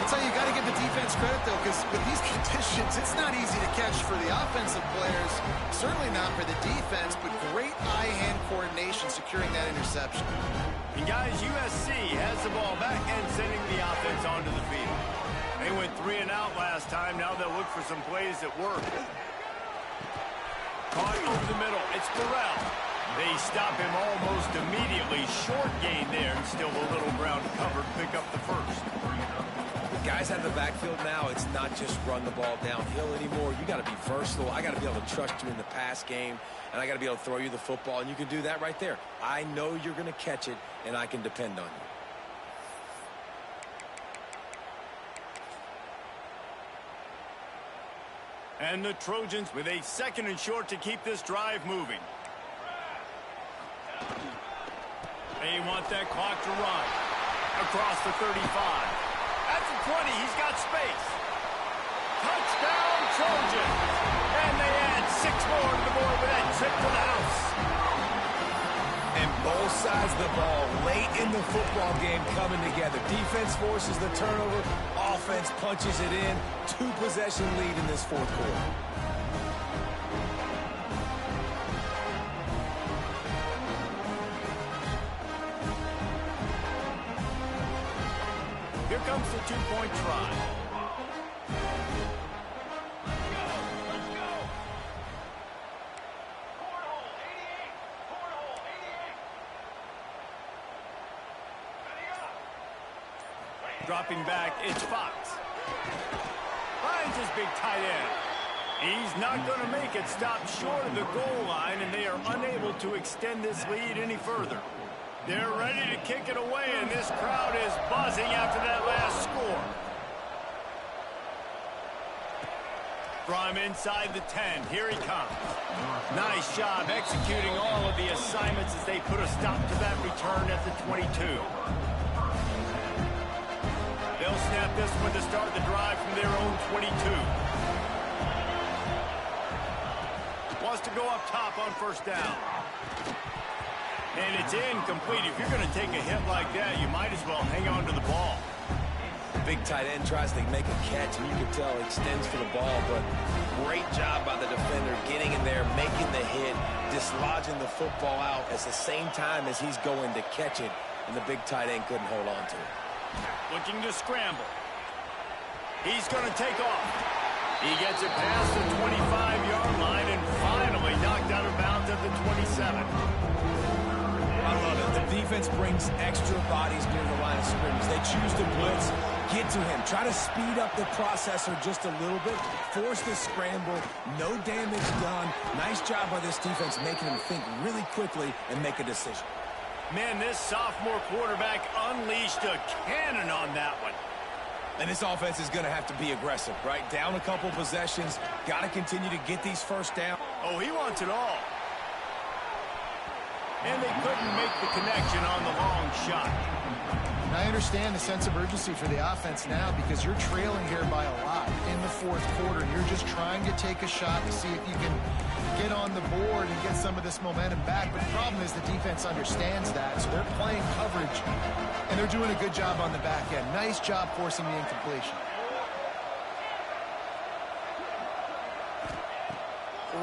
That's how you got to give the defense credit, though, because with these conditions, it's not easy to catch for the offensive players. Certainly not for the defense, but great eye-hand coordination securing that interception.
And guys, USC has the ball back and sending the offense onto the field. They went 3 and out last time. Now they'll look for some plays that work. Caught over the middle. It's Burrell. They stop him almost immediately. Short gain there, and still a little ground covered. Pick up the first.
Guys out of the backfield now, it's not just run the ball downhill anymore. You got to be versatile. I got to be able to trust you in the pass game, and I got to be able to throw you the football, and you can do that right there. I know you're going to catch it, and I can depend on you.
And the Trojans with a 2nd and short to keep this drive moving. They want that clock to run across the 35. At the 20, he's got space. Touchdown, Trojans. And they add 6 more to the board with that trip to the house.
And both sides of the ball late in the football game coming together. Defense forces the turnover. Offense punches it in. 2-possession lead in this fourth quarter.
Here comes the 2-point try. Dropping back, it's Fox. Finds his big tight end. He's not going to make it. Stop short of the goal line, and they are unable to extend this lead any further. They're ready to kick it away, and this crowd is buzzing after that last score. From inside the 10, here he comes. Nice job executing all of the assignments as they put a stop to that return at the 22. They'll snap this one to start the drive from their own 22. Wants to go up top on first down. And it's incomplete. If you're going to take a hit like that, you might as well hang on to the ball.
Big tight end tries to make a catch, and you can tell he extends for the ball, but great job by the defender getting in there, making the hit, dislodging the football out at the same time as he's going to catch it, and the big tight end couldn't hold on to it.
Looking to scramble. He's going to take off. He gets it past the 25-yard line and finally knocked out of bounds at the 27.
I love it. The defense brings extra bodies near the line of scrimmage. They choose to blitz, get to him, try to speed up the processor just a little bit, force the scramble, no damage done. Nice job by this defense making him think really quickly and make a decision.
Man, this sophomore quarterback unleashed a cannon on that one.
And this offense is going to have to be aggressive, right? Down a couple possessions, got to continue to get these first down.
Oh, he wants it all. And they couldn't make the connection on the long shot.
And I understand the sense of urgency for the offense now because you're trailing here by a lot in the fourth quarter. You're just trying to take a shot to see if you can get on the board and get some of this momentum back. But the problem is the defense understands that, so they're playing coverage, and they're doing a good job on the back end. Nice job forcing the incompletion.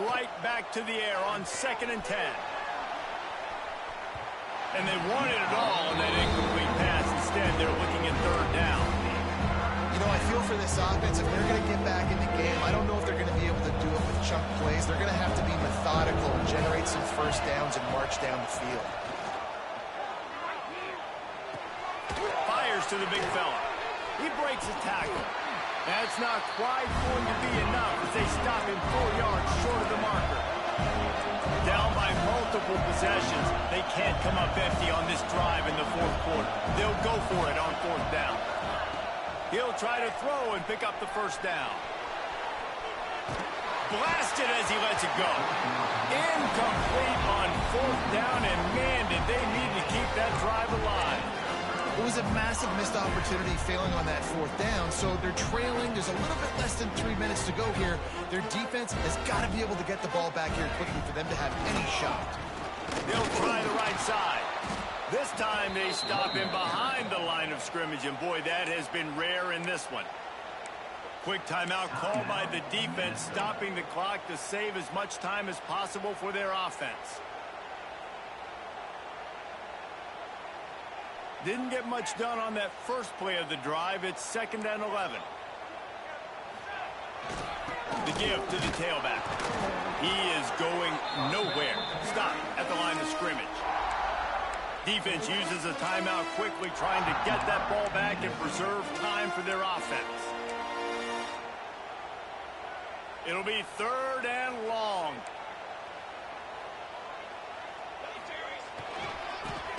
Right back to the air on 2nd and 10. And they wanted it all on that incomplete pass. Instead, they're looking at 3rd down.
You know, I feel for this offense, if they're going to get back in the game, I don't know if they're going to be able to do it with chunk plays. They're going to have to be methodical and generate some first downs and march down the field.
Fires to the big fella. He breaks his tackle. That's not quite going to be enough as they stop him 4 yards short of the marker. Down by multiple possessions, they can't come up empty on this drive in the 4th quarter. They'll go for it on 4th down. He'll try to throw and pick up the first down. Blasted as he lets it go. Incomplete on 4th down, and man, did they need to keep that drive alive.
It was a massive missed opportunity failing on that 4th down, so they're trailing. There's a little bit less than 3 minutes to go here. Their defense has got to be able to get the ball back here quickly for them to have any shot.
They'll try the right side. This time they stop him behind the line of scrimmage, and boy, that has been rare in this one. Quick timeout called by the defense, stopping the clock to save as much time as possible for their offense. Didn't get much done on that first play of the drive. It's 2nd and 11. The give to the tailback. He is going nowhere. Stop at the line of scrimmage. Defense uses a timeout quickly, trying to get that ball back and preserve time for their offense. It'll be 3rd and long.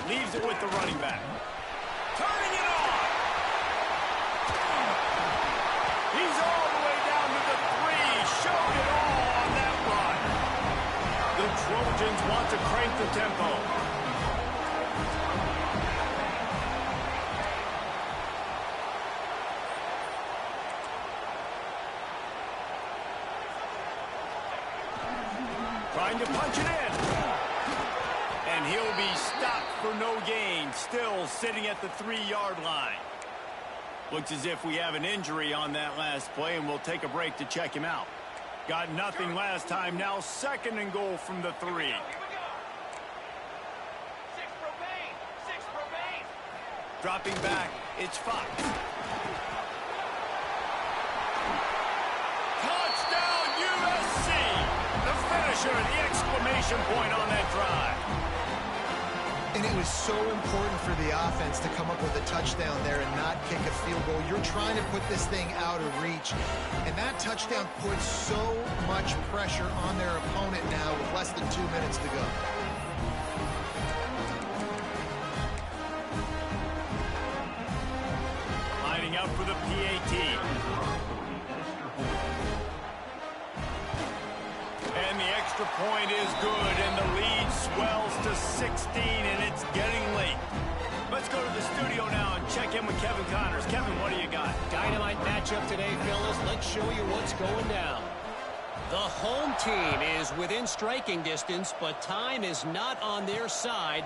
Leaves it with the running back. Turning it on. He's all the way down to the 3. Showed it all on that run. The Trojans want to crank the tempo. Trying to punch it in. And he'll be stopped for no gain, still sitting at the 3-yard line. Looks as if we have an injury on that last play, and we'll take a break to check him out. Got nothing last time, now 2nd and goal from the 3. Dropping back, it's Fox. Touchdown USC! The finisher, the exclamation point on that drive.
And it was so important for the offense to come up with a touchdown there and not kick a field goal. You're trying to put this thing out of reach. And that touchdown puts so much pressure on their opponent now with less than 2 minutes to go.
Lining up for the PAT. And the extra point is good, and the lead swells to 16, and it's getting late. Let's go to the studio now and check in with Kevin Connors. Kevin, what do you got?
Dynamite matchup today, fellas. Let's show you what's going down. The home team is within striking distance, but time is not on their side.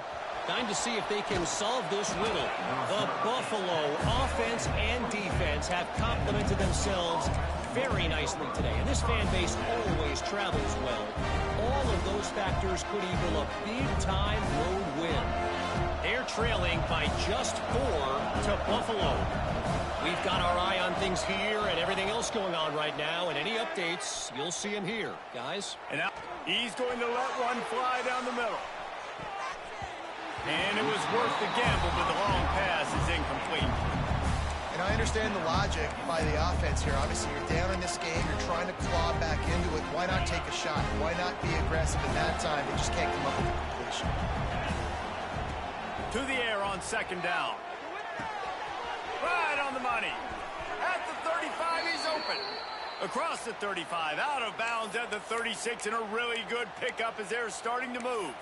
Time to see if they can solve this riddle. The Buffalo offense and defense have complemented themselves very nicely today, and this fan base always travels well. All of those factors could equal a big-time road win. They're trailing by just 4 to Buffalo. We've got our eye on things here and everything else going on right now, and any updates, you'll see them here, guys.
And now he's going to let one fly down the middle. And it was worth the gamble, but the long pass is incomplete.
And I understand the logic by the offense here. Obviously, you're down in this game. You're trying to claw back into it. Why not take a shot? Why not be aggressive at that time? They just can't come up with a completion.
To the air on second down. Right on the money. At the 35, he's open. Across the 35, out of bounds at the 36, and a really good pickup as they're starting to move.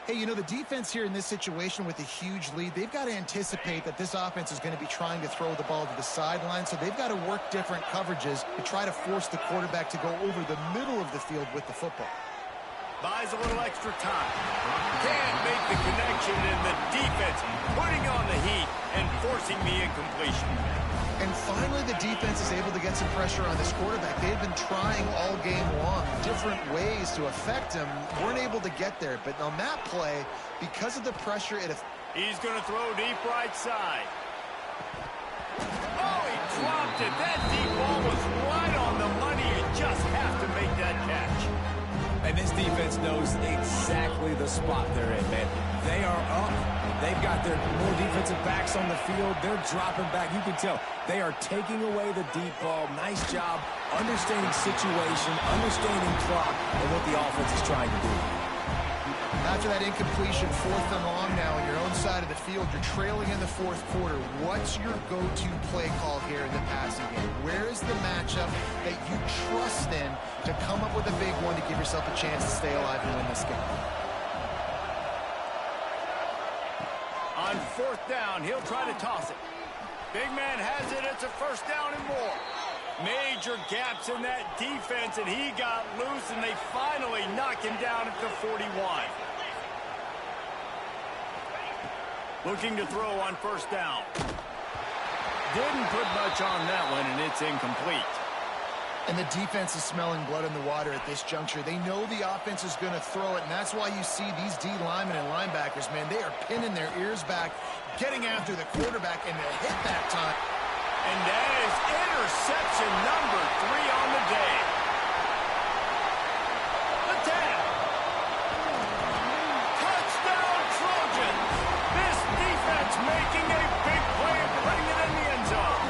Hey, you know, the defense here in this situation with a huge lead, they've got to anticipate that this offense is going to be trying to throw the ball to the sideline, so they've got to work different coverages to try to force the quarterback to go over the middle of the field with the football.
Buys a little extra time. Can't make the connection, and the defense putting on the heat and forcing the incompletion.
And finally, the defense is able to get some pressure on this quarterback. They've been trying all game long different ways to affect him. Weren't able to get there. But on that play, because of the pressure,
he's going to throw deep right side. Oh, he dropped it. That deep ball was right on the money. You just have to make that catch.
And this defense knows exactly the spot they're in, man. They are up. They've got their more defensive backs on the field. They're dropping back. You can tell they are taking away the deep ball. Nice job understanding situation, understanding clock, and what the offense is trying to do.
After that incompletion, 4th and long now on your own side of the field, you're trailing in the 4th quarter. What's your go-to play call here in the passing game? Where is the matchup that you trust in to come up with a big one to give yourself a chance to stay alive and win this game?
On 4th down, he'll try to toss it. Big man has it. It's a 1st down and more. Major gaps in that defense, and he got loose, and they finally knock him down at the 41. Looking to throw on 1st down. Didn't put much on that one, and it's incomplete.
And the defense is smelling blood in the water at this juncture. They know the offense is going to throw it, and that's why you see these D linemen and linebackers, man, they are pinning their ears back, getting after the quarterback, and they'll hit that time.
And that is interception number 3 on the day. The 10. Touchdown Trojans. This defense making a big play and putting it in the end zone.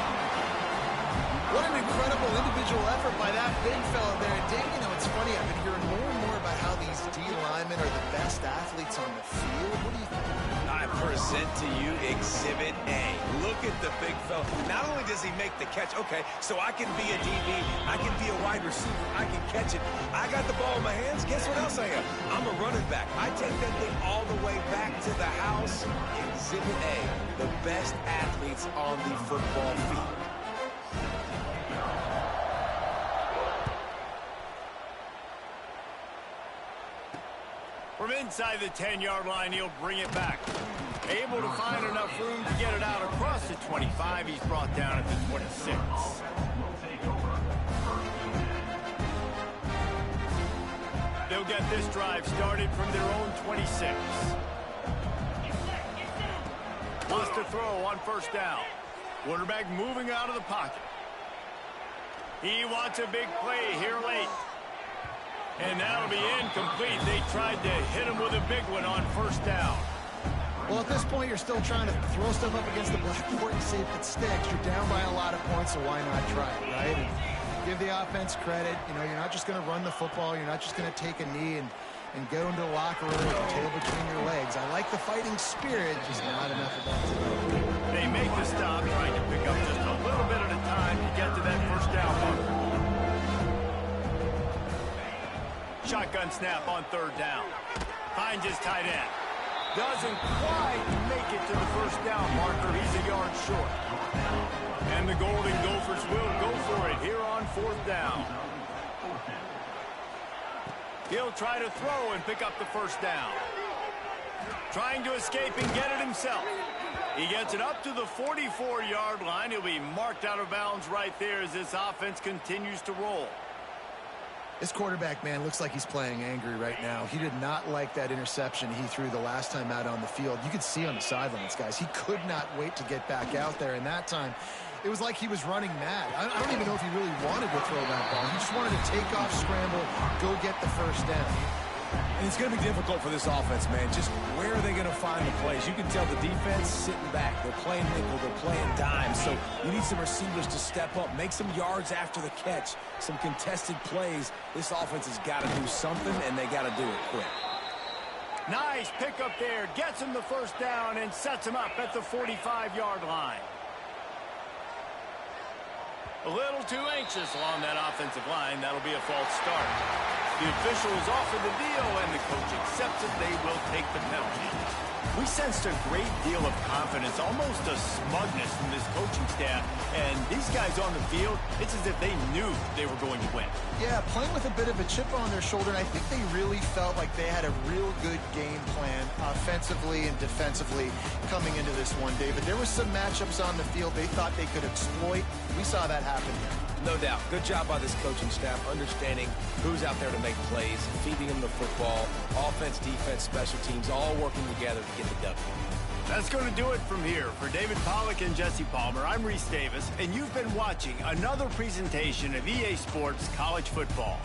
What an incredible individual effort by that big fella there. And Dave, you know, it's funny, I've been hearing more and more about how these D linemen are the best athletes on the field. What do you think?
I present to you Exhibit A. Look at the big fella. Not only does he make the catch, okay, so I can be a DB, I can be a wide receiver, I can catch it. I got the ball in my hands. Guess what else I am? I'm a running back. I take that thing all the way back to the house. Exhibit A, the best athletes on the football field.
From inside the 10-yard line, he'll bring it back. Able to find enough room to get it out across the 25. He's brought down at the 26. They'll get this drive started from their own 26. Wants to throw on 1st down. Quarterback moving out of the pocket. He wants a big play here late. And that'll be incomplete. They tried to hit him with a big one on first down.
Well, at this point, you're still trying to throw stuff up against the blackboard and see if it sticks. You're down by a lot of points, so why not try it, right? And give the offense credit. You know, you're not just going to run the football. You're not just going to take a knee and go into the locker room with your tail between your legs. I like the fighting spirit, just not enough of that today.
They make the stop, trying to pick up just a little bit at a time to get to that first down marker. Shotgun snap on third down. Finds his tight end. Doesn't quite make it to the first down marker. He's a yard short. And the Golden Gophers will go for it here on fourth down. He'll try to throw and pick up the first down. Trying to escape and get it himself. He gets it up to the 44-yard line. He'll be marked out of bounds right there as this offense continues to roll.
This quarterback, man, looks like he's playing angry right now. He did not like that interception he threw the last time out on the field. You could see on the sidelines, guys. He could not wait to get back out there, and that time it was like he was running mad. I don't even know if he really wanted to throw that ball. He just wanted to take off, scramble, go get the first down.
And it's going to be difficult for this offense, man. Just where are they going to find the plays? You can tell the defense sitting back. They're playing nickel. They're playing dime. So you need some receivers to step up, make some yards after the catch, some contested plays. This offense has got to do something, and they got to do it quick.
Nice pickup there. Gets him the first down and sets him up at the 45-yard line. A little too anxious along that offensive line. That'll be a false start. The official is offered the deal, and the coach accepts it. They will take the penalty. We sensed a great deal of confidence, almost a smugness from this coaching staff. And these guys on the field, it's as if they knew they were going to win.
Yeah, playing with a bit of a chip on their shoulder, and I think they really felt like they had a real good game plan offensively and defensively coming into this one, David. There were some matchups on the field they thought they could exploit. We saw that happen here.
No doubt. Good job by this coaching staff, understanding who's out there to make plays, feeding them the football, offense, defense, special teams, all working together to get the W.
That's going to do it from here. For David Pollack and Jesse Palmer, I'm Reese Davis, and you've been watching another presentation of EA Sports College Football.